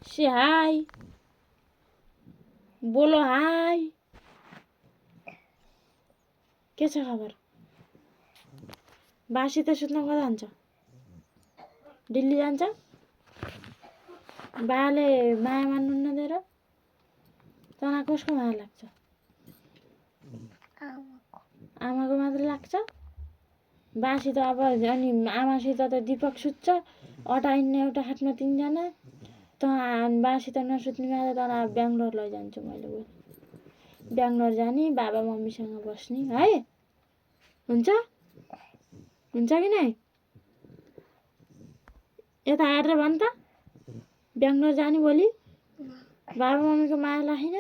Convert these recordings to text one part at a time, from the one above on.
से high बोलो high के छ खबर बासी त सुत्न कता जान्छ दिल्ली जान्छ बाले माया मान्नुहुन्न तेरो तँलाई कसको माया लाग्छ आमाको मात्र लाग्छ बासी त अब अनि आमासित त दीपक सुत्छ अटाइन्न एउटा खाटमा तीनजना त बासी त नसुत्ने मात्र तँलाई बेङ्गलोर लैजान्छु मैले बेङ्गलोर जाने बाबा मम्मीसँग बस्ने है हुन्छ हुन्छ कि नै यता हेरेर भन् त बेङ्गलोर जाने भोलि बाबा मम्मीको माया लाइन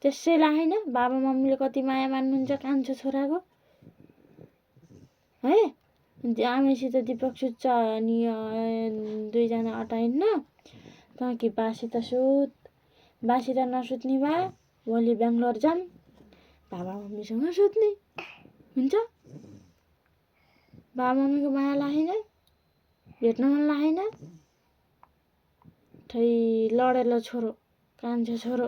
त्यसै लाइन बाबा मम्मीले कति माया मान्नुहुन्छ कान्छो छोराको है आमैसित दीपक सुत्छ अनि दुईजना अटाइन्न त कि बासी त सुत बासी त नसुत्ने भए भोलि बेङ्गलोर जाम बाबा मम्मीसँग सुत्ने हुन्छ बाबा मम्मीको माया लाइन भेट्न मन लागेन ठै लडेलो छोरो कान्छो छोरो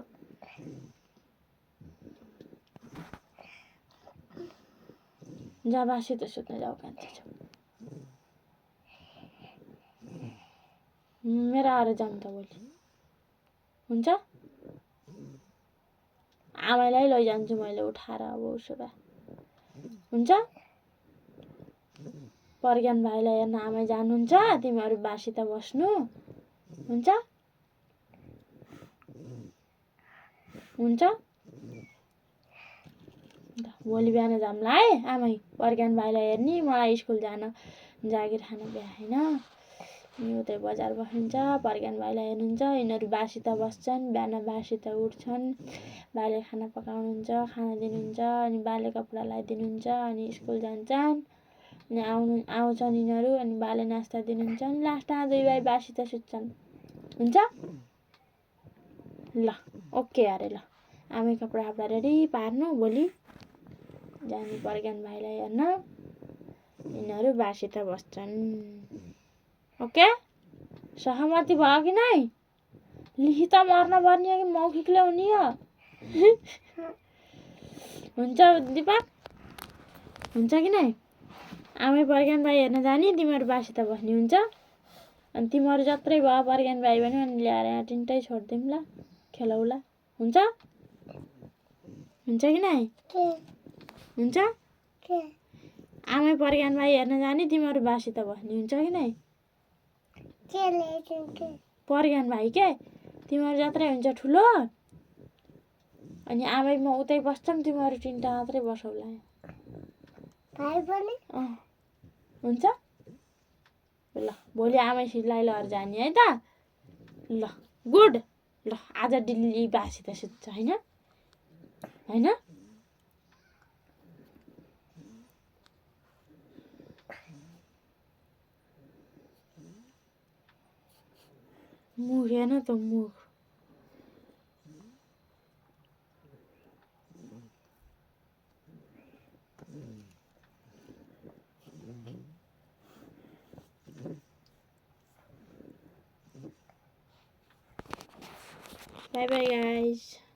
जा बासी त सुत्न जाऊ कान्छो छोरो मेरो आएर जाऊँ त भोलि हुन्छ आमालाई लैजान्छु मैले उठाएर अब उसो भए हुन्छ प्रज्ञान भाइलाई हेर्न आमै जानुहुन्छ तिमीहरू बासी त बस्नु हुन्छ हुन्छ भोलि बिहान जाम्ला है आमै प्रज्ञान भाइलाई हेर्ने मलाई स्कुल जान जागिर खान भ्याएन उतै बजार बस्नुहुन्छ प्रज्ञान भाइलाई हेर्नुहुन्छ यिनीहरू बासी त बस्छन् बिहान बासी त उठ्छन् बाले खाना पकाउनुहुन्छ खाना दिनुहुन्छ अनि बाले कपडा लगाइदिनुहुन्छ अनि स्कुल जान्छन् अनि आउँछन् यिनीहरू अनि बाले नास्ता दिनुहुन्छ अनि लास्टमा दुई भाइ बासी त सुत्छन् हुन्छ ल ओके अरे ल आमै कपडा रेडी पार्नु भोलि जाने प्रज्ञान भाइलाई हेर्न यिनीहरू बासी त बस्छन् ओके सहमति भयो कि नै लिखित मर्न पर्ने कि मौखिक ल्याउने हो हुन्छ दीपक हुन्छ कि नै आमै प्रज्ञान भाइ हेर्न जाने तिमीहरू बासी त बस्ने हुन्छ अनि तिमीहरू जत्रै भयो प्रज्ञान भाइ पनि अनि ल्याएर यहाँ तिनटै छोडिदिउँ ल खेलौला हुन्छ हुन्छ कि नै हुन्छ आमै प्रज्ञान भाइ हेर्न जाने तिमीहरू बासी त बस्ने हुन्छ कि नै प्रज्ञान भाइ के तिमीहरू जत्रै हुन्छ ठुलो अनि आमै म उतै बस्छौँ तिमीहरू तिनवटा मात्रै बसौला हुन्छ ल भोलि आमै सिलाई लहर जाने है त ल गुड ल आज दिल्ली बासी त सुत्छ होइन होइन मुख हेर्न त मुख bye bye guys